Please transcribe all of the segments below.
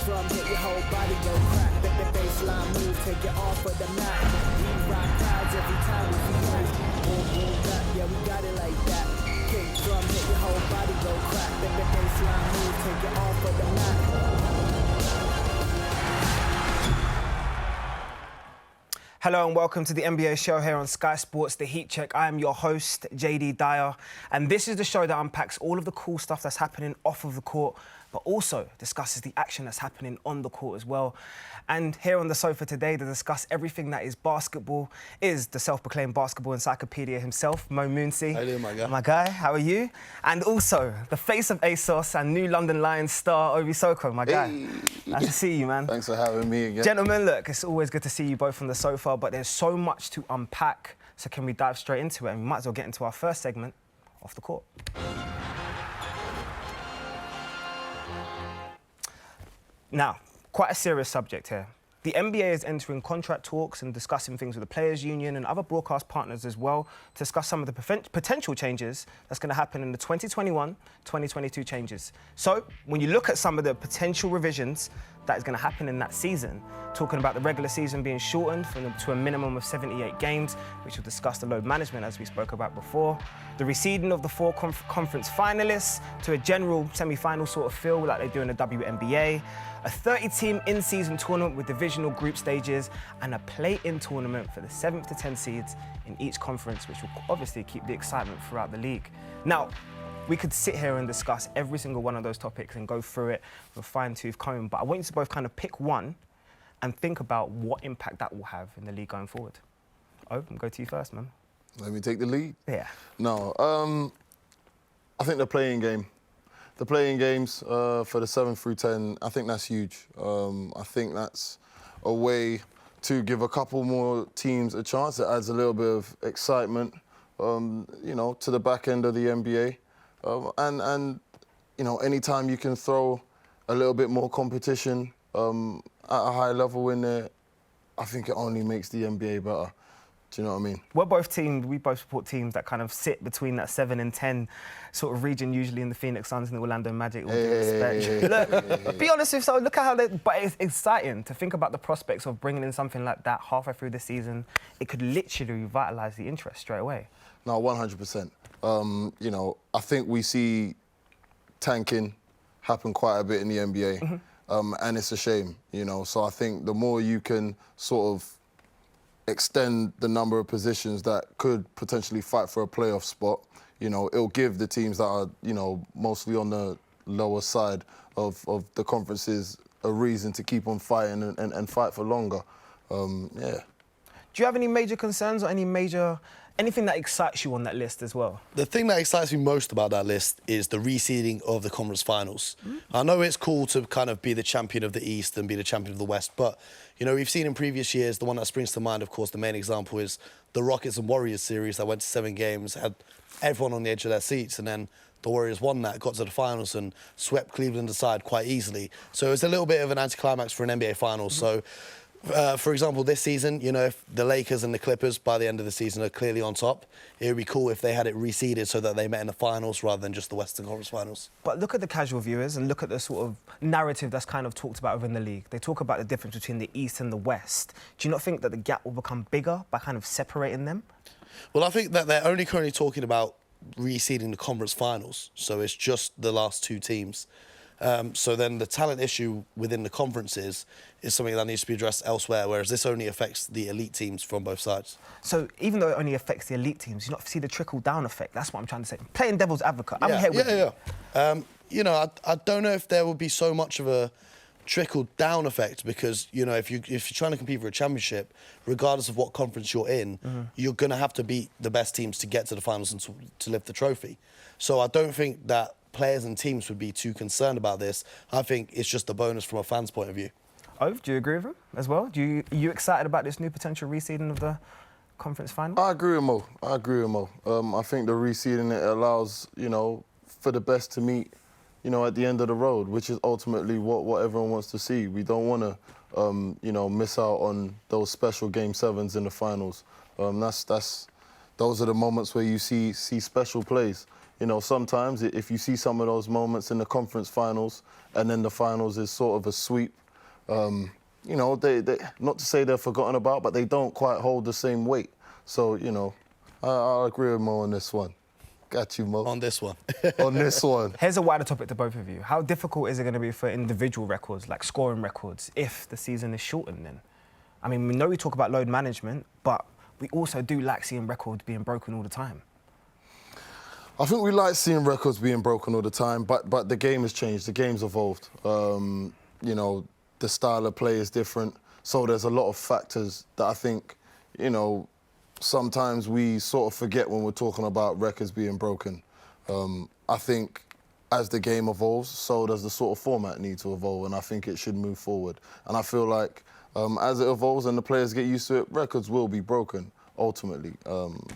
drum, hit your whole body go crack. The baseline move, take it off of the mat. We rock crowds every time we react. Boom, boom, that, yeah, we got it like that. Kick drum, hit your whole body go crack. The baseline move, take it off of the mat. Hello and welcome to the NBA show here on Sky Sports, The Heatcheck. I am your host, Jaydee Dyer, and this is the show that unpacks all of the cool stuff that's happening off of the court, but also discusses the action that's happening on the court as well. And here on the sofa today to discuss everything that is basketball is the self-proclaimed basketball encyclopedia himself, Mo Moonsey. How you doing, my guy? My guy, how are you? And also the face of ASOS and new London Lions star, Obi Soko, my guy. Hey. Nice to see you, man. Thanks for having me again. Gentlemen, look, it's always good to see you both on the sofa, but there's so much to unpack. So can we dive straight into it? And we might as well get into our first segment, Off the Court. Now, quite a serious subject here. The NBA is entering contract talks and discussing things with the Players' Union and other broadcast partners as well to discuss some of the potential changes that's going to happen in the 2021-2022 changes. So, when you look at some of the potential revisions that is going to happen in that season, talking about the regular season being shortened to a minimum of 78 games, which will discuss the load management as we spoke about before, the receding of the four conference finalists to a general semi-final sort of feel like they do in the WNBA, a 30-team in-season tournament with divisional group stages, and a play-in tournament for the 7th to 10 seeds in each conference, which will obviously keep the excitement throughout the league. Now, we could sit here and discuss every single one of those topics and go through it with a fine-tooth comb, but I want you to both kind of pick one and think about what impact that will have in the league going forward. I'll go to you first, man. Let me take the lead. Yeah. No, I think the playing game. The playing games for the 7 through 10, I think that's huge. I think that's a way to give a couple more teams a chance. It adds a little bit of excitement, you know, to the back end of the NBA. And you know, anytime you can throw a little bit more competition at a high level in there, I think it only makes the NBA better. Do you know what I mean? We both support teams that kind of sit between that 7 and 10 sort of region, usually in the Phoenix Suns and the Orlando Magic. Look, be honest with you, look at how but it's exciting to think about the prospects of bringing in something like that halfway through the season. It could literally revitalise the interest straight away. No, 100%. You know, I think we see tanking happen quite a bit in the NBA, and it's a shame, you know. So I think the more you can sort of extend the number of positions that could potentially fight for a playoff spot, you know, it'll give the teams that are, you know, mostly on the lower side of the conferences a reason to keep on fighting and fight for longer. Yeah. Do you have any major concerns or anything that excites you on that list as well? The thing that excites me most about that list is the reseeding of the conference finals. I know it's cool to kind of be the champion of the East and be the champion of the West, but, you know, we've seen in previous years, the one that springs to mind, of course, the main example is the Rockets and Warriors series that went to 7 games, had everyone on the edge of their seats, and then the Warriors won that, got to the finals and swept Cleveland aside quite easily. So it's a little bit of an anticlimax for an NBA finals. So, for example, this season, you know, if the Lakers and the Clippers by the end of the season are clearly on top, it would be cool if they had it reseeded so that they met in the finals rather than just the Western Conference Finals. But look at the casual viewers and look at the sort of narrative that's kind of talked about within the league. They talk about the difference between the East and the West. Do you not think that the gap will become bigger by kind of separating them? Well, I think that they're only currently talking about reseeding the conference finals, so it's just the last 2 teams. So then the talent issue within the conferences is something that needs to be addressed elsewhere, whereas this only affects the elite teams from both sides. So even though it only affects the elite teams, you not see the trickle-down effect. That's what I'm trying to say. Playing devil's advocate, I'm here with you. You know, I don't know if there will be so much of a trickle-down effect because, you know, if you're trying to compete for a championship, regardless of what conference you're in, you're going to have to beat the best teams to get to the finals and to lift the trophy. So I don't think that players and teams would be too concerned about this. I think it's just a bonus from a fan's point of view. Ove, do you agree with him as well? Are you excited about this new potential reseeding of the conference final? I agree with Mo. I think the reseeding, it allows, you know, for the best to meet, you know, at the end of the road, which is ultimately what everyone wants to see. We don't want to, you know, miss out on those special Game 7s in the finals. Those are the moments where you see special plays. You know, sometimes if you see some of those moments in the conference finals and then the finals is sort of a sweep, you know, they not to say they're forgotten about, but they don't quite hold the same weight. So, you know, I'll agree with Mo on this one. Got you, Mo. On this one. On this one. Here's a wider topic to both of you. How difficult is it going to be for individual records, like scoring records, if the season is shortened then? I mean, we know we talk about load management, but we also do like seeing records being broken all the time. I think we like seeing records being broken all the time, but the game has changed. The game's evolved. You know, the style of play is different. So there's a lot of factors that I think, you know, sometimes we sort of forget when we're talking about records being broken. I think as the game evolves, so does the sort of format need to evolve, and I think it should move forward. And I feel like as it evolves and the players get used to it, records will be broken, ultimately.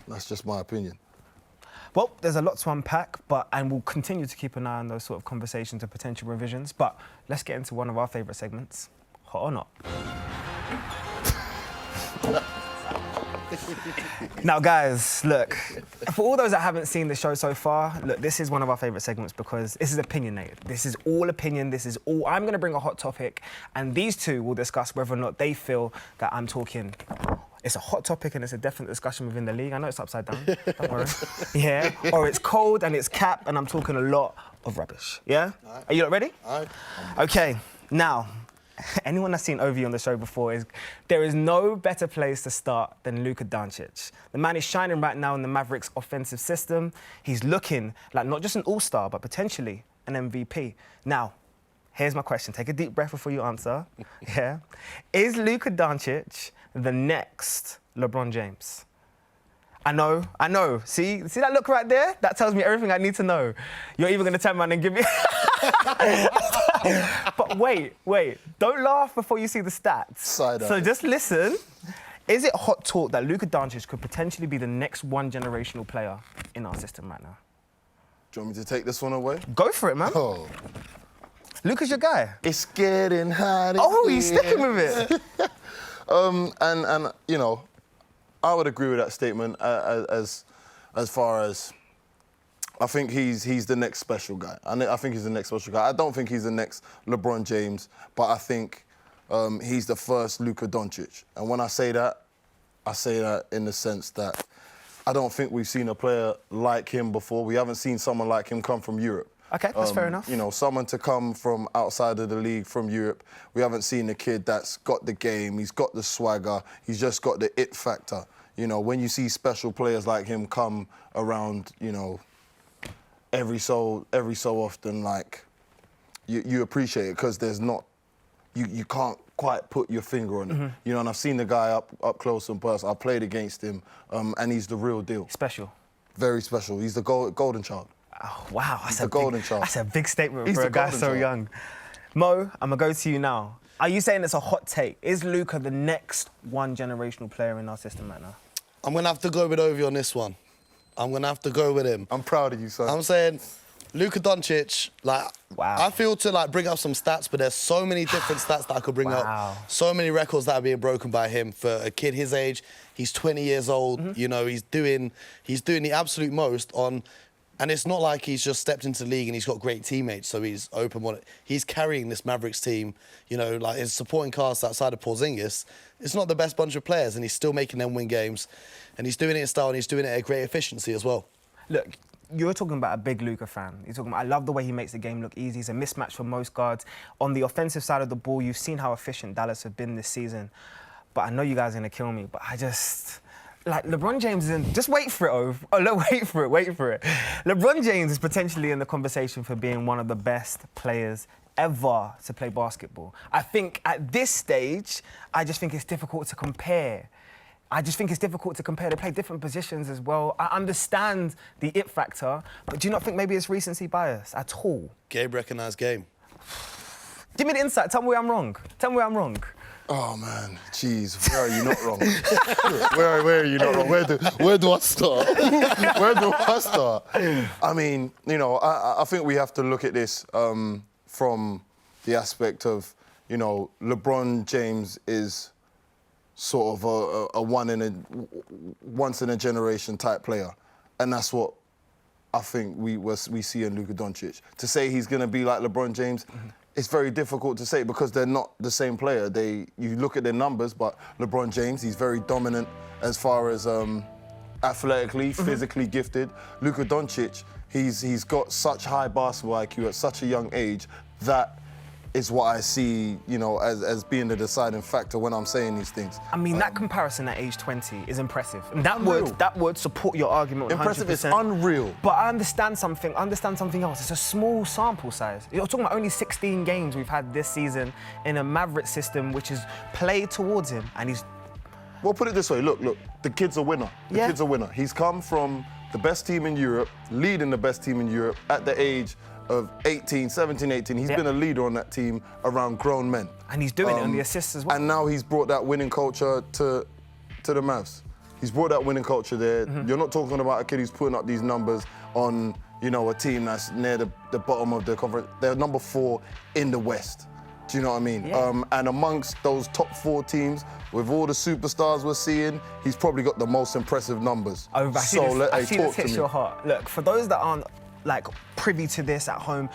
That's just my opinion. Well, there's a lot to unpack, and we'll continue to keep an eye on those sort of conversations and potential revisions. But let's get into one of our favourite segments, Hot or Not. Now, guys, look, for all those that haven't seen the show so far, look, this is one of our favourite segments because this is opinionated. This is all opinion. This is all... I'm going to bring a hot topic, and these two will discuss whether or not they feel that I'm talking... It's a hot topic and it's a definite discussion within the league. I know it's upside down, don't worry. Yeah, or it's cold and it's cap and I'm talking a lot of rubbish, yeah? Right. Are you lot ready? All right. Okay, now, anyone that's seen Ovi on the show before, there is no better place to start than Luka Doncic. The man is shining right now in the Mavericks' offensive system. He's looking like not just an all-star, but potentially an MVP. Now, here's my question. Take a deep breath before you answer. Yeah. Is Luka Doncic the next LeBron James? I know. See that look right there? That tells me everything I need to know. You're even going to turn around and give me... But wait. Don't laugh before you see the stats. So just listen. Is it hot talk that Luka Doncic could potentially be the next one-generational player in our system right now? Do you want me to take this one away? Go for it, man. Oh. Luka's your guy. It's getting hot. Oh, he's sticking with it. And you know, I would agree with that statement as far as I think he's the next special guy. I think he's the next special guy. I don't think he's the next LeBron James, but I think he's the first Luka Doncic. And when I say that in the sense that I don't think we've seen a player like him before. We haven't seen someone like him come from Europe. Okay, that's fair enough. You know, someone to come from outside of the league, from Europe. We haven't seen a kid that's got the game, he's got the swagger, he's just got the it factor. You know, when you see special players like him come around, you know, every so often, like, you appreciate it because there's not, you can't quite put your finger on it. Mm-hmm. You know, and I've seen the guy up close and personal. I've played against him, and he's the real deal. Special. Very special. He's the golden child. Oh, wow. He's the golden child. That's a big statement for a guy so young. Mo, I'm going to go to you now. Are you saying it's a hot take? Is Luka the next one-generational player in our system right now? I'm going to have to go with Ovi on this one. I'm going to have to go with him. I'm proud of you, son. I'm saying Luka Doncic, like, wow. I feel to, like, bring up some stats, but there's so many different stats that I could bring up. So many records that are being broken by him. For a kid his age, he's 20 years old. Mm-hmm. You know, he's doing the absolute most on... And it's not like he's just stepped into the league and he's got great teammates, so he's open on it. He's carrying this Mavericks team, you know, like his supporting cast outside of Porzingis. It's not the best bunch of players, and he's still making them win games. And he's doing it in style, and he's doing it at great efficiency as well. Look, you're talking about a big Luka fan. You're talking about, I love the way he makes the game look easy. He's a mismatch for most guards. On the offensive side of the ball, you've seen how efficient Dallas have been this season. But I know you guys are going to kill me, but I just... Like, LeBron James is in... Just wait for it, Ove. Oh, no, wait for it. LeBron James is potentially in the conversation for being one of the best players ever to play basketball. I think at this stage, I just think it's difficult to compare. They play different positions as well. I understand the it factor, but do you not think maybe it's recency bias at all? Gabe recognised game. Give me the insight. Tell me where I'm wrong. Oh, man, jeez, where are you not wrong? where are you not wrong? Where do I start? I mean, you know, I think we have to look at this from the aspect of, you know, LeBron James is sort of a once in a generation type player, and that's what I think we see in Luka Doncic. To say he's going to be like LeBron James, it's very difficult to say because they're not the same player. You look at their numbers, but LeBron James, he's very dominant as far as athletically, physically gifted. Luka Doncic, he's got such high basketball IQ at such a young age that is what I see, you know, as being the deciding factor when I'm saying these things. I mean, that comparison at age 20 is impressive. And that would support your argument 100%. Impressive, it's unreal. But I understand something else. It's a small sample size. You're talking about only 16 games we've had this season in a Maverick system which is played towards him, and he's... Well, put it this way, look, the kid's a winner. The kid's a winner. He's come from the best team in Europe, leading the best team in Europe at the age of 17, 18. He's been a leader on that team around grown men. And he's doing it on the assists as well. And now he's brought that winning culture to the Mavs. He's brought that winning culture there. You're not talking about a kid who's putting up these numbers on, you know, a team that's near the bottom of the conference. They're number 4 in the West. Do you know what I mean? Yeah. And amongst those top 4 teams, with all the superstars we're seeing, he's probably got the most impressive numbers. Oh, I see this hits your me. heart. Look, for those that aren't like privy to this at home,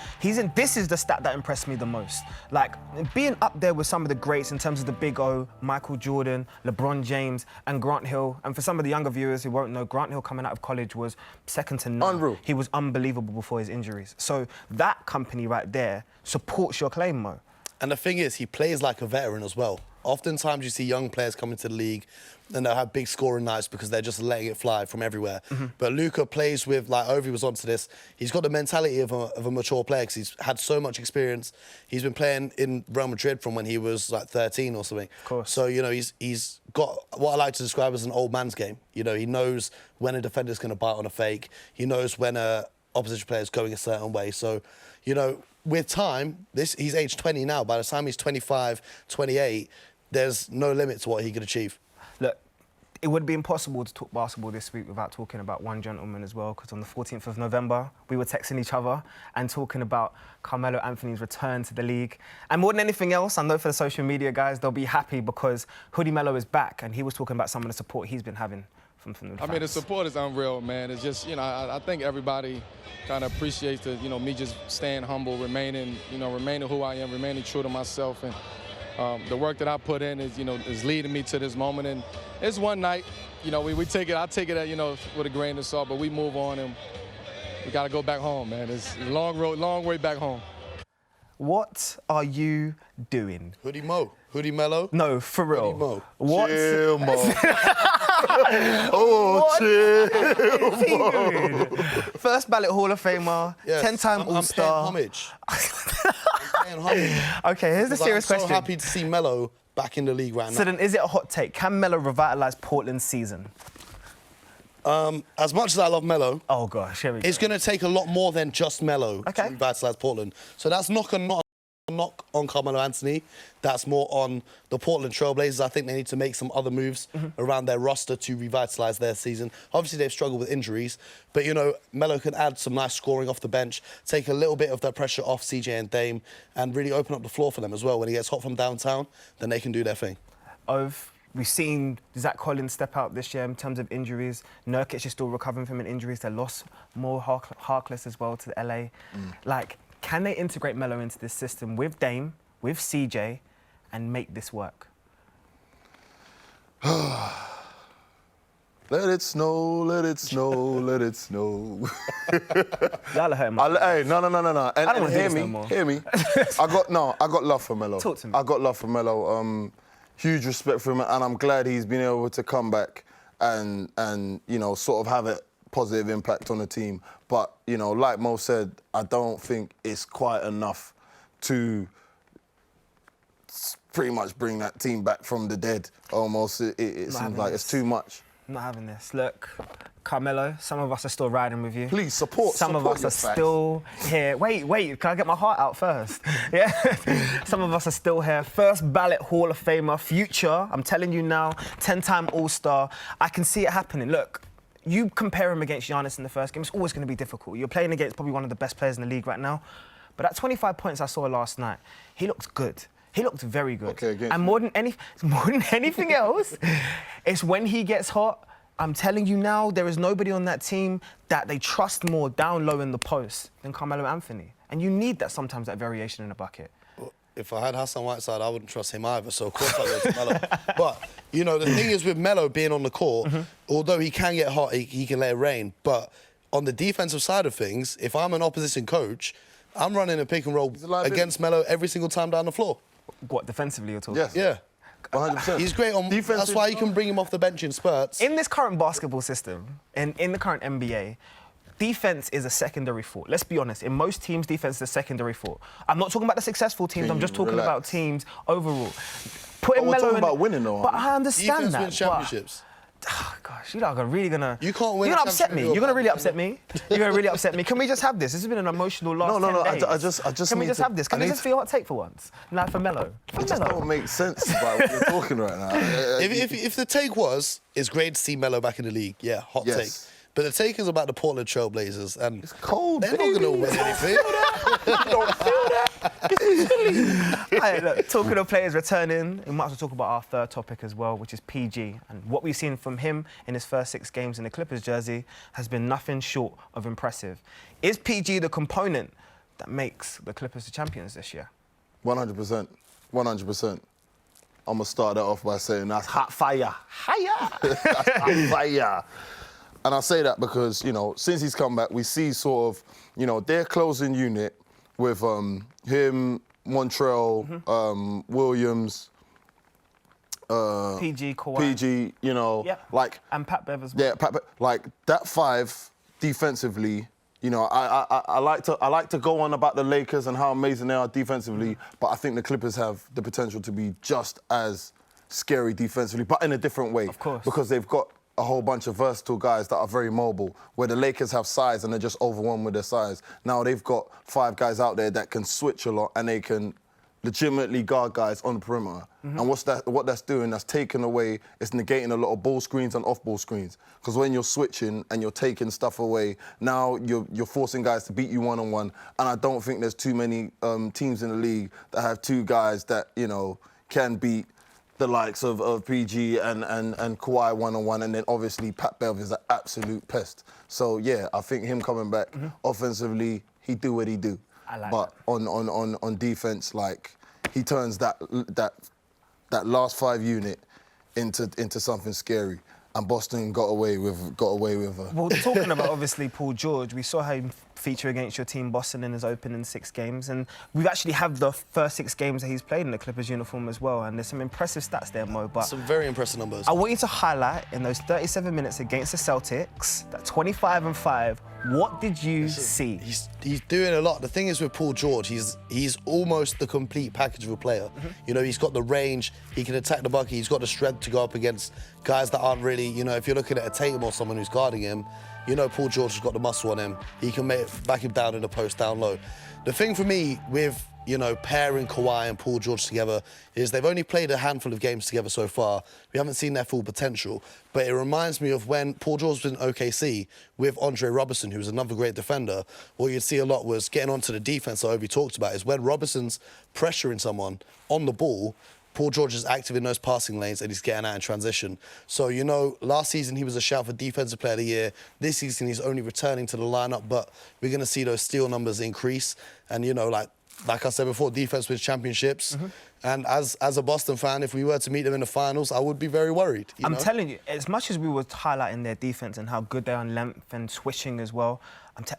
this is the stat that impressed me the most. Like, being up there with some of the greats in terms of the Big O, Michael Jordan, LeBron James, and Grant Hill. And for some of the younger viewers who won't know, Grant Hill coming out of college was second to none. Unreal. He was unbelievable before his injuries. So that company right there supports your claim, Mo. And the thing is, he plays like a veteran as well. Oftentimes you see young players come into the league and they'll have big scoring nights because they're just letting it fly from everywhere. But Luka plays with, like Ovi was onto this, he's got the mentality of a mature player because he's had so much experience. He's been playing in Real Madrid from when he was like 13 or something. Of course. So, you know, he's got what I like to describe as an old man's game. You know, he knows when a defender's going to bite on a fake. He knows when a opposition player is going a certain way. So, you know, with time, he's age 20 now. By the time he's 25, 28, there's no limit to what he could achieve. Look, it would be impossible to talk basketball this week without talking about one gentleman as well, because on the 14th of November, we were texting each other and talking about Carmelo Anthony's return to the league. And more than anything else, I know for the social media guys, they'll be happy because Hoodie Melo is back, and he was talking about some of the support he's been having from the fans. I mean, the support is unreal, man. It's just, you know, I think everybody kind of appreciates the, you know, me just staying humble, remaining who I am, remaining true to myself. And the work that I put in is, you know, is leading me to this moment. And it's one night, you know, I take it, you know, with a grain of salt, but we move on and we got to go back home, man. It's a long road, long way back home. What are you doing? Hoodie Mo. Hoodie Melo. No, for real. Hoodie Mo. What? Chill, Mo. What chill, is he doing? First ballot Hall of Famer, Yes, 10-time All-Star. I'm paying homage. I'm paying homage. Okay, here's a serious I'm question. so happy to see Melo back in the league right now. So then, is it a hot take? Can Melo revitalise Portland's season? As much as I love Melo, Oh gosh, here we go. it's going to take a lot more than just Melo to Okay. revitalise Portland. So that's not a knock on Carmelo Anthony. That's more on the Portland Trailblazers. I think they need to make some other moves around their roster to revitalise their season. Obviously, they've struggled with injuries, but, you know, Melo can add some nice scoring off the bench, take a little bit of that pressure off CJ and Dame, and really open up the floor for them as well. When he gets hot from downtown, then they can do their thing. We've seen Zach Collins step out this year in terms of injuries. Nurkic is still recovering from an injuries. They lost Mo Harkless as well to the LA. Like, can they integrate Melo into this system with Dame, with CJ, and make this work? Let it snow, let it snow, let it snow. Y'all are hurting my Hey, no. And, I don't and wanna do hear this me, no more. hear me. I got love for Melo. Talk to me. I got love for Melo. Huge respect for him, and I'm glad he's been able to come back and you know, sort of have a positive impact on the team. But, you know, like Mo said, I don't think it's quite enough to pretty much bring that team back from the dead. Almost, it seems like it's too much. I'm not having this. Look, Carmelo, some of us are still riding with you. Please, support Some of us your are facts. still here. Wait, can I get my heart out first? Yeah? Some of us are still here. First ballot Hall of Famer, future, I'm telling you now, 10-time All-Star. I can see it happening. Look, you compare him against Giannis in the first game, it's always going to be difficult. You're playing against probably one of the best players in the league right now. But at 25 points I saw last night, he looked good. He looked very good. Okay, against and more than anything else, it's when he gets hot, I'm telling you now, there is nobody on that team that they trust more down low in the post than Carmelo Anthony. And you need that sometimes, that variation in a bucket. If I had Hassan Whiteside, I wouldn't trust him either, so of course I'd go to Melo. But, you know, the thing is with Melo being on the court, although he can get hot, he can let it rain, but on the defensive side of things, if I'm an opposition coach, I'm running a pick and roll against Melo every single time down the floor. What, defensively you're talking? Yes. Yeah. 100%. He's great on defense. That's why you can bring him off the bench in spurts. In this current basketball system, in the current NBA, defense is a secondary thought. Let's be honest. In most teams, defense is a secondary thought. I'm not talking about the successful teams. I'm just talking about teams overall. Putting we're Melo talking in about winning, though. But I understand Defense that. wins championships. Oh, gosh, you lot are really gonna. You can't win. You're gonna upset me. You're gonna really upset me. You're gonna really upset me. Can we just have this? This has been an emotional last 10 days. I just Can we need just to- have this? Can I we need just to- be a hot take for once? Like for Melo. For It just Melo. don't make sense about what you're talking right now. If the take was, it's great to see Melo back in the league. Yeah, hot Yes. take. But the take is about the Portland Trail Blazers, and It's cold, they're not going to win anything. Hey, look, talking of players returning, we might as well talk about our third topic as well, which is PG. And what we've seen from him in his first 6 games in the Clippers jersey has been nothing short of impressive. Is PG the component that makes the Clippers the champions this year? 100%. 100%. I'm going to start that off by saying that's hot fire. That's hot fire. And I say that because, you know, since he's come back, we see sort of, you know, their closing unit with him, Montrell, Williams, PG, Kawhi. PG, you know, Yep. like... And Pat Bev as well. Yeah, like that 5 defensively, you know, I like to go on about the Lakers and how amazing they are defensively, but I think the Clippers have the potential to be just as scary defensively, but in a different way. Of course. Because they've got a whole bunch of versatile guys that are very mobile, where the Lakers have size and they're just overwhelmed with their size. Now they've got 5 guys out there that can switch a lot and they can legitimately guard guys on the perimeter. And what that's doing, that's taking away, it's negating a lot of ball screens and off-ball screens. Because when you're switching and you're taking stuff away, now you're forcing guys to beat you one-on-one. And I don't think there's too many teams in the league that have 2 guys that, you know, can beat the likes of PG and Kawhi one-on-one, and then obviously Pat Bev is an absolute pest. So yeah, I think him coming back offensively, he do what he do. I like but on defense, like he turns that last 5 unit into something scary. And Boston got away with Well, talking about obviously Paul George, we saw him feature against your team Boston in his opening 6 games, and we've actually had the first 6 games that he's played in the Clippers uniform as well, and there's some impressive stats there, Mo. But Some very impressive numbers. I want you to highlight in those 37 minutes against the Celtics, that 25-5. What did you see? He's doing a lot. The thing is with Paul George, he's almost the complete package of a player. You know, he's got the range, he can attack the bucket, he's got the strength to go up against guys that aren't really, you know, if you're looking at a Tatum or someone who's guarding him, you know Paul George has got the muscle on him. He can back him down in the post down low. The thing for me with, you know, pairing Kawhi and Paul George together is they've only played a handful of games together so far. We haven't seen their full potential. But it reminds me of when Paul George was in OKC with Andre Robertson, who was another great defender. What you'd see a lot was getting onto the defense that Obi talked about, is when Robertson's pressuring someone on the ball, Paul George is active in those passing lanes and he's getting out in transition. So, you know, last season he was a shout for Defensive Player of the Year. This season he's only returning to the lineup, but we're going to see those steal numbers increase. And, you know, like I said before, defense wins championships. And as a Boston fan, if we were to meet them in the finals, I would be very worried. I'm telling you, as much as we were highlighting their defense and how good they are on length and switching as well,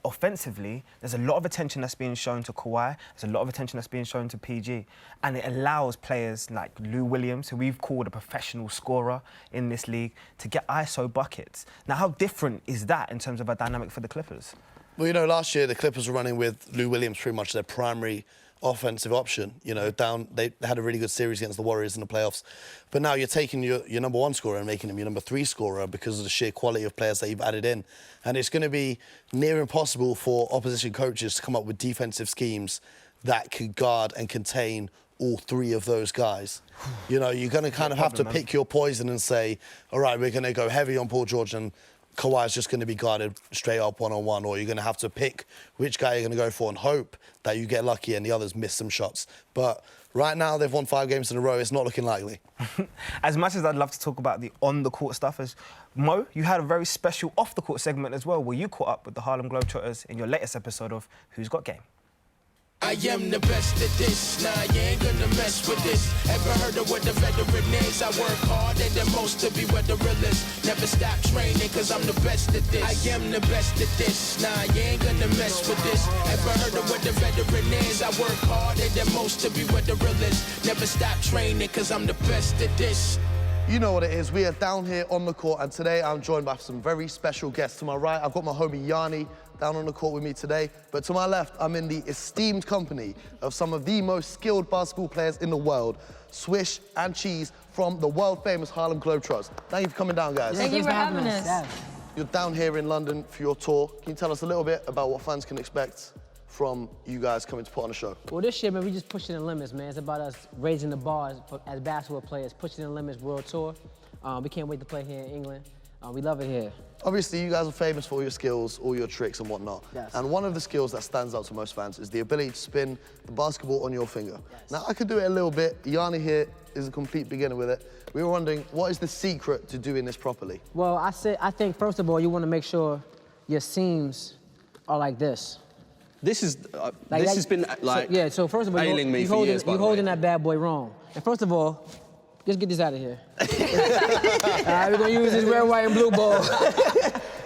offensively, there's a lot of attention that's being shown to Kawhi, there's a lot of attention that's being shown to PG, and it allows players like Lou Williams, who we've called a professional scorer in this league, to get ISO buckets. Now, how different is that in terms of a dynamic for the Clippers? Well, you know, last year the Clippers were running with Lou Williams pretty much their primary offensive option. You know, they had a really good series against the Warriors in the playoffs. But now you're taking your number 1 scorer and making him your number 3 scorer because of the sheer quality of players that you've added in. And it's going to be near impossible for opposition coaches to come up with defensive schemes that could guard and contain all 3 of those guys. You know, you're going to kind of have to pick your poison and say, all right, we're going to go heavy on Paul George and Kawhi's just going to be guarded straight up one-on-one, or you're going to have to pick which guy you're going to go for and hope that you get lucky and the others miss some shots. But Right now, they've won 5 games in a row. It's not looking likely. As much as I'd love to talk about the on-the-court stuff, as Mo, you had a very special off-the-court segment as well, where you caught up with the Harlem Globetrotters in your latest episode of Who's Got Game? I am the best at this, nah, you ain't gonna mess with this. Ever heard of what the veteran is? I work harder than most to be what the real is. Never stop training, cause I'm the best at this. I am the best at this, nah, you ain't gonna mess with this. Ever heard of what the veteran is? I work harder than most to be what the real is. Never stop training, cause I'm the best at this. You know what it is. We are down here on the court, and today I'm joined by some very special guests. To my right, I've got my homie Yanni down on the court with me today. But to my left, I'm in the esteemed company of some of the most skilled basketball players in the world, Swish and Cheese from the world-famous Harlem Globetrotters. Thank you for coming down, guys. Thank you for having us. You're down here in London for your tour. Can you tell us a little bit about what fans can expect from you guys coming to put on a show? Well, this year, man, we just pushing the limits, man. It's about us raising the bar as basketball players, pushing the limits world tour. We can't wait to play here in England. We love it here. Obviously, you guys are famous for all your skills, all your tricks and whatnot. Yes. And one of the skills that stands out to most fans is the ability to spin the basketball on your finger. Yes. Now, I could do it a little bit. Yanni here is a complete beginner with it. We were wondering, what is the secret to doing this properly? Well, I think, first of all, you want to make sure your seams are like this. This is Like this that- has been like so first of all, ailing me for years. You're holding that bad boy wrong. And first of all, just get this out of here. All right, we're gonna use this red, white, and blue ball.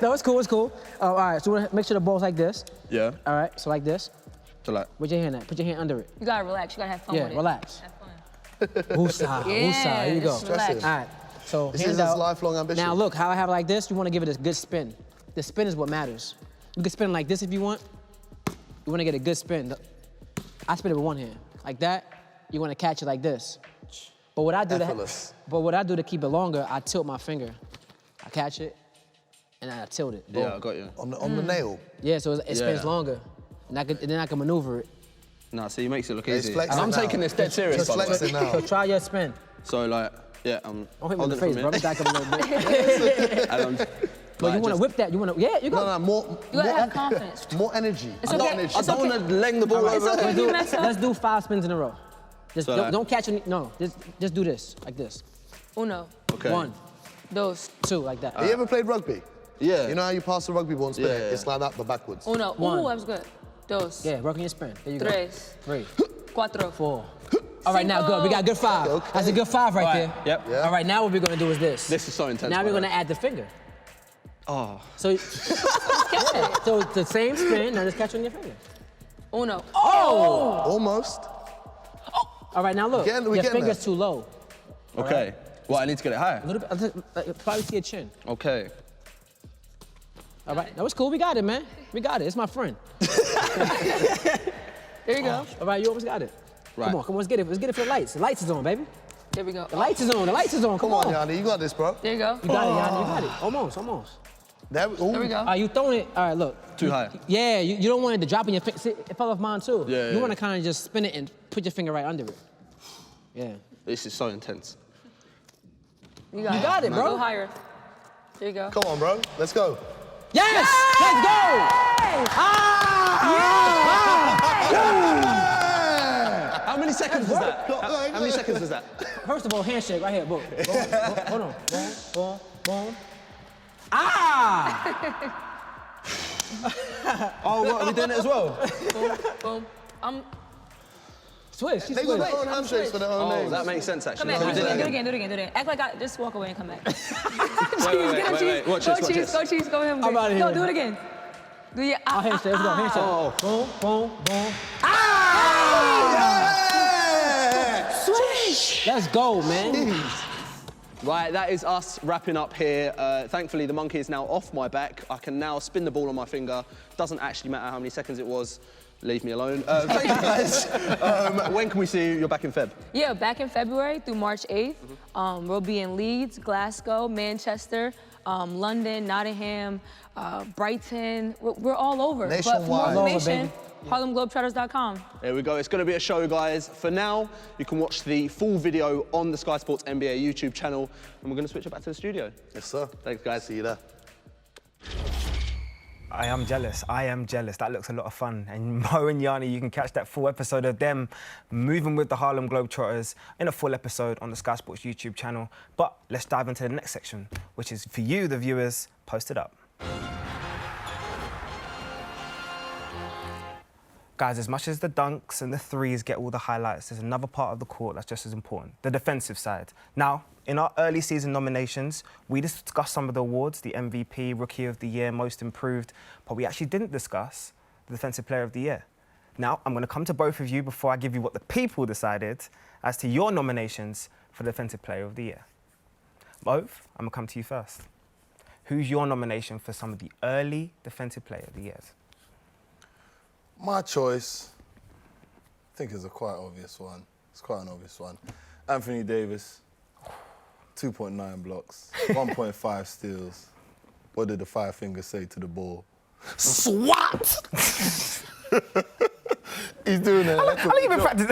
No, it's cool, it's cool. All right, so we wanna make sure the ball's like this. Yeah. All right, so like this. So like. Where's your hand at? Put your hand under it. You gotta relax. You gotta have fun Yeah, with it. relax. Have fun. Woosah, woosah. Here you go. just relax. All right, so This hands is his out. lifelong ambition. Now look, how I have it like this, you wanna give it a good spin. The spin is what matters. You can spin it like this if you want. You wanna get a good spin. I spin it with one hand. Like that, you wanna catch it like this. But what I do Effortless. to keep it longer, I tilt my finger. I catch it, and then I tilt it. Yeah, Boom. I got you. On the nail. Yeah, so it spins Yeah. longer. And then I can maneuver it. Nah, so he makes it look He's easy. flexing I'm now. taking this dead serious, Just by the way. flexing now. So try your spin. So like, yeah, I'm Don't hit me in the holding it face, from bro. here. Back up a little bit. And I'm, But you like, wanna just- whip that, you go. No, more You gotta more have confidence. more energy. It's I okay. don't energy. I don't want to leng the ball All right. over. It's okay if you mess up. Let's do 5 spins in a row. Just So like- don't catch any, no, just do this, like this. Uno, Okay. 1, dos, 2, like that. Have you ever played rugby? Yeah. You know how you pass the rugby ball and spin Yeah, it? yeah. It's like that, but backwards. uno. One. Ooh, that was good. Dos, Yeah, working your spin. There you go. tres, 3, cuatro. 4. All right, now good. We got a good 5. Okay. That's a good 5 right there. Yep. Yeah. All right, now what we're gonna do is this. This is so intense. Now by we're the gonna way. add the finger. Oh. So, yeah, so it's the same spin. Now just catch on your finger. Uno. Almost. All right, now look. We're Your getting finger's there. too low. Okay. Well, I need to get it higher. A little bit. Probably see your chin. Okay. All right, that was cool. We got it, man. We got it. It's my friend. There you go. All right, you almost got it. Right. Come on, let's get it. Let's get it for the lights. The lights is on, baby. There we go. The lights is on. The lights is on. Come on, Yanni, you got this, bro. There you go. You got it, Yanni. You got it. Almost. There we go. All right, you throwing it. All right, look. Too high. Yeah, you don't want it to drop in your finger. See, it fell off mine too. Yeah, You yeah. want to kind of just spin it and put your finger right under it. Yeah. This is so intense. You got, You got it, bro. Go higher. There you go. Come on, bro. Let's go. Yes! Let's go! How many seconds was that? How many seconds was that? First of all, handshake right here. Boom. Hold on. Boom. Oh, what, are we doing it as well? Boom. Switch. She They got switched. their own handshakes for their own Oh, names. that makes sense, Come actually. back. So we Do did it it again. Do it again. Act like just walk away and come back. Wait. Watch Go this, watch cheese. this. Go cheese. Go him. I'm outta Go. here. Do it again. Do your. Oh, handshake. Let's go. Handshake. Oh. Boom. Swish! Let's go, man. Right, that is us wrapping up here. Thankfully, the monkey is now off my back. I can now spin the ball on my finger. Doesn't actually matter how many seconds it was. Leave me alone. Thank you, guys. When can we see you? You're back in Feb. Yeah, back in February through March 8th. We'll be in Leeds, Glasgow, Manchester, London, Nottingham, Brighton. We're all over. But for more Nationwide. All over, information, HarlemGlobetrotters.com. There we go. It's going to be a show, guys. For now, you can watch the full video on the Sky Sports NBA YouTube channel, and we're going to switch it back to the studio. Yes, sir. Thanks, guys. See you there. I am jealous. I am jealous. That looks a lot of fun. And Mo and Yanni, you can catch that full episode of them moving with the Harlem Globetrotters in a full episode on the Sky Sports YouTube channel. But let's dive into the next section, which is for you, the viewers, posted up. Guys, as much as the dunks and the threes get all the highlights, there's another part of the court that's just as important, the defensive side. Now, in our early season nominations, we discussed some of the awards, the MVP, Rookie of the Year, Most Improved, but we actually didn't discuss the Defensive Player of the Year. Now, I'm going to come to both of you before I give you what the people decided as to your nominations for Defensive Player of the Year. Both, I'm going to come to you first. Who's your nomination for some of the early Defensive Player of the Years? My choice, I think, is a quite obvious one. It's quite an obvious one. Anthony Davis, 2.9 blocks, 1.5 steals. What did the five fingers say to the ball? SWAT! He's doing a heck of a job.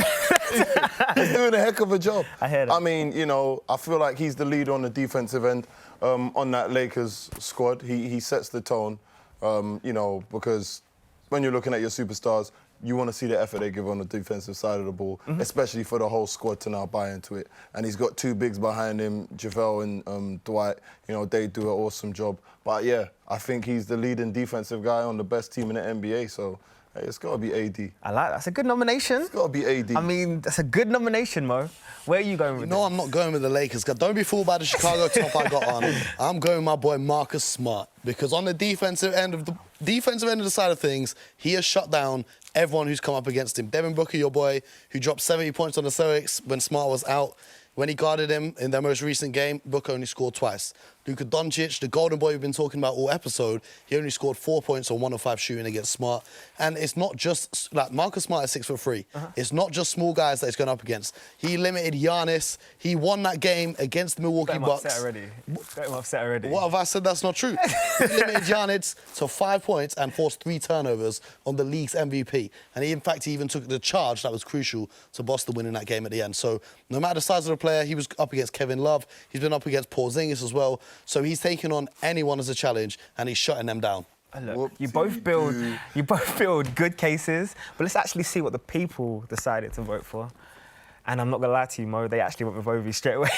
He's doing a heck of a job. I hear that. I mean, you know, I feel like he's the leader on the defensive end on that Lakers squad. He sets the tone, you know, because when you're looking at your superstars, you want to see the effort they give on the defensive side of the ball, especially for the whole squad to now buy into it. And he's got two bigs behind him, JaVale and Dwight. You know, they do an awesome job. But yeah, I think he's the leading defensive guy on the best team in the NBA. So hey, it's got to be AD. I like that. That's a good nomination. It's got to be AD. I mean, that's a good nomination, Mo. Where are you going with No, this? I'm not going with the Lakers. Don't be fooled by the Chicago top I got on. I'm going with my boy Marcus Smart, because on the defensive end of the side of things, he has shut down everyone who's come up against him. Devin Booker, your boy, who dropped 70 points on the Celtics when Smart was out. When he guarded him in their most recent game, Booker only scored twice. Luka Doncic, the golden boy we've been talking about all episode, he only scored 4 points on 1 of 5 shooting against Smart. And it's not just, like, Marcus Smart is 6'3". It's not just small guys that he's going up against. He limited Giannis. He won that game against the Milwaukee Bucks. Got him upset already. What have I said that's not true? He limited Giannis to 5 points and forced 3 turnovers on the league's MVP. And he, in fact, he even took the charge that was crucial to Boston winning that game at the end. So no matter the size of the player, he was up against Kevin Love. He's been up against Porzingis as well. So he's taking on anyone as a challenge, and he's shutting them down. Look, you both build good cases, but let's actually see what the people decided to vote for. And I'm not going to lie to you, Mo, they actually went with Ovi straight away.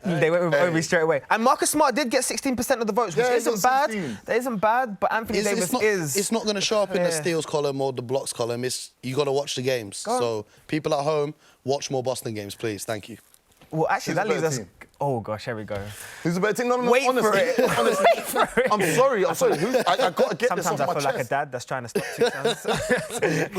They went with Ovi straight away. And Marcus Smart did get 16% of the votes, which isn't bad. That isn't bad, but Anthony Davis is... It's not going to show up in the steals column or the blocks column. You got to watch the games. So people at home, watch more Boston games, please. Thank you. Well, actually, that leaves us... Oh, gosh, here we go. Who's the better team? No, Wait honestly, for it. honestly. Wait for it. I'm sorry. I got to get this off Sometimes I my feel chest. like a dad that's trying to stop 2 times.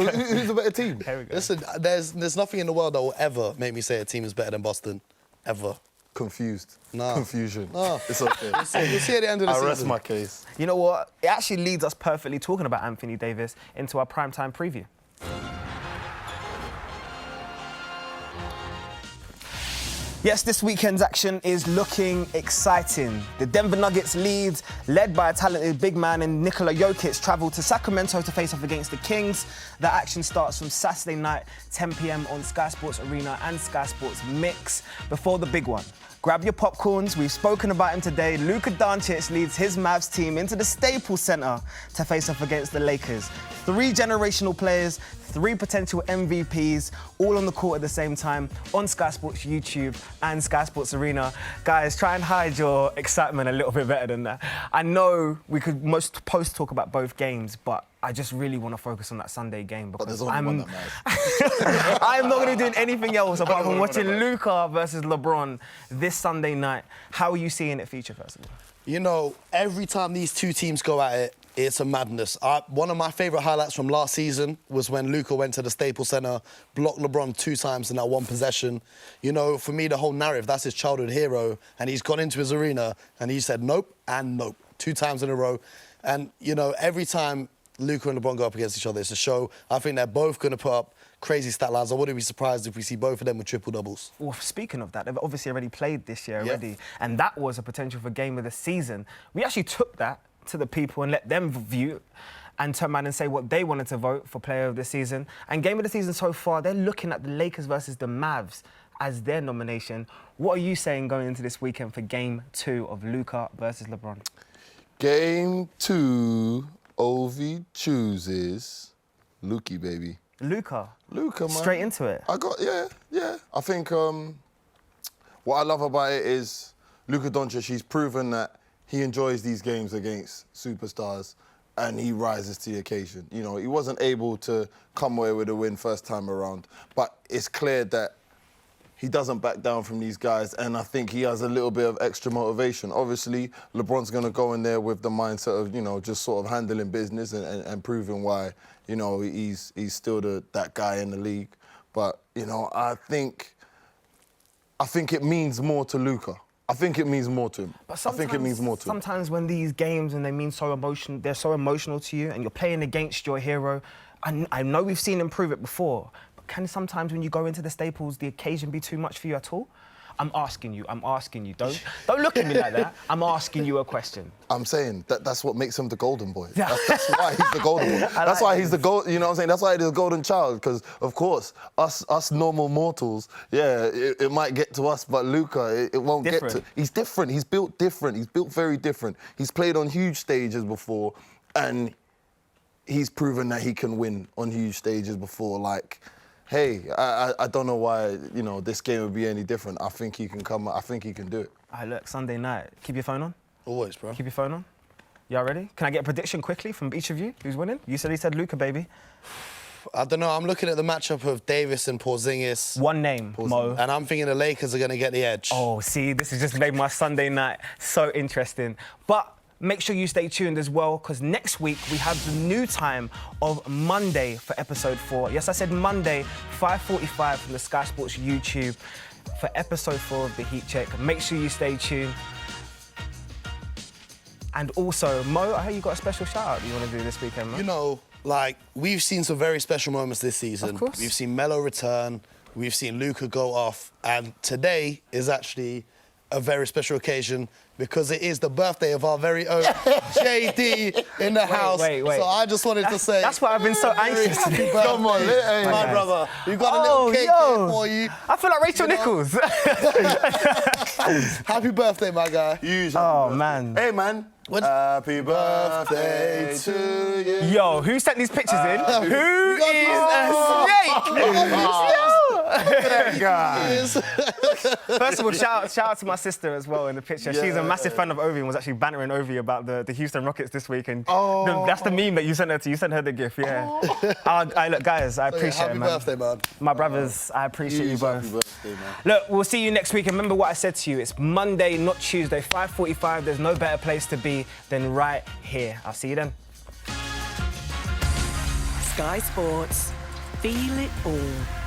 Who's the better team? Here we go. Listen, there's nothing in the world that will ever make me say a team is better than Boston. Ever. Confused. Nah. Confusion. Nah. It's okay. We'll see at the end of the season. I rest my case. You know what? It actually leads us perfectly, talking about Anthony Davis, into our primetime preview. Yes, this weekend's action is looking exciting. The Denver Nuggets lead, led by a talented big man in Nikola Jokic, travel to Sacramento to face off against the Kings. The action starts from Saturday night, 10 p.m. on Sky Sports Arena and Sky Sports Mix. Before the big one, grab your popcorns. We've spoken about him today. Luka Doncic leads his Mavs team into the Staples Center to face off against the Lakers. 3 generational players, 3 potential MVPs, all on the court at the same time on Sky Sports YouTube and Sky Sports Arena. Guys, try and hide your excitement a little bit better than that. I know we could talk about both games, but I just really want to focus on that Sunday game because I'm not going to be doing anything else apart from watching Luka versus LeBron this Sunday night. How are you seeing it feature, first of all? You know, every time these two teams go at it, it's a madness. One of my favourite highlights from last season was when Luka went to the Staples Center, blocked LeBron 2 times in that one possession. You know, for me, the whole narrative, that's his childhood hero, and he's gone into his arena and he said nope and nope 2 times in a row. And, you know, every time Luka and LeBron go up against each other, it's a show. I think they're both going to put up crazy stat lines. I wouldn't be surprised if we see both of them with triple-doubles. Well, speaking of that, they've obviously already played this year already, and that was a potential for game of the season. We actually took that to the people and let them view and turn around and say what they wanted to vote for player of the season. And game of the season so far, they're looking at the Lakers versus the Mavs as their nomination. What are you saying going into this weekend for game 2 of Luka versus LeBron? Game 2, Ovi chooses Luka, baby. Luka. Luka, man. Straight into it. Yeah. I think what I love about it is Luka Doncic, he's proven that he enjoys these games against superstars and he rises to the occasion. You know, he wasn't able to come away with a win first time around, but it's clear that he doesn't back down from these guys, and I think he has a little bit of extra motivation. Obviously, LeBron's going to go in there with the mindset of, you know, just sort of handling business and proving why, you know, he's still that guy in the league. But, you know, I think it means more to Luka. I think it means more to him. But I think it means more to him. Sometimes when these games and they're so emotional to you, and you're playing against your hero, I know we've seen him prove it before. Can sometimes when you go into the Staples, the occasion be too much for you at all? I'm asking you. Don't look at me like that. I'm asking you a question. I'm saying that's what makes him the golden boy. That's why he's the golden boy. That's why he's the gold. You know what I'm saying? That's why he's the golden child. Because of course, us normal mortals, it might get to us, but Luka, it won't get to. He's different. He's built different. He's built very different. He's played on huge stages before, and he's proven that he can win on huge stages before. Like, hey, I don't know why, you know, this game would be any different. I think he can come. I think he can do it. All right, look, Sunday night. Keep your phone on. Always, bro. Keep your phone on. Y'all ready? Can I get a prediction quickly from each of you? Who's winning? He said Luka, baby. I don't know. I'm looking at the matchup of Davis and Porzingis. One name, Mo. And I'm thinking the Lakers are going to get the edge. Oh, see, this has just made my Sunday night so interesting. But make sure you stay tuned as well, because next week we have the new time of Monday for episode 4. Yes, I said Monday, 5:45 from the Sky Sports YouTube for episode 4 of the Heatcheck. Make sure you stay tuned. And also, Mo, I heard you got a special shout-out you want to do this weekend, man. You know, like, we've seen some very special moments this season. Of course. We've seen Melo return. We've seen Luka go off. And today is actually a very special occasion because it is the birthday of our very own Jaydee in the house. Wait. So I just wanted to say... That's why I've been so anxious today. Come on, my brother. We've got a little cake here for you. I feel like Rachel Nichols. Happy birthday, my guy. Oh, man. Hey, man. Happy birthday to you. Yo, who sent these pictures in? Who is a snake? First of all, shout out to my sister as well in the picture. She's a massive fan of Ovi and was actually bantering Ovi about the Houston Rockets this week. And that's the meme that you sent her to. You sent her the GIF, yeah. Look, guys, I appreciate it, man. Happy birthday, man. My brothers, I appreciate you both. Happy birthday, man. Look, we'll see you next week. And remember what I said to you. It's Monday, not Tuesday, 5:45. There's no better place to be than right here. I'll see you then. Sky Sports. Feel it all.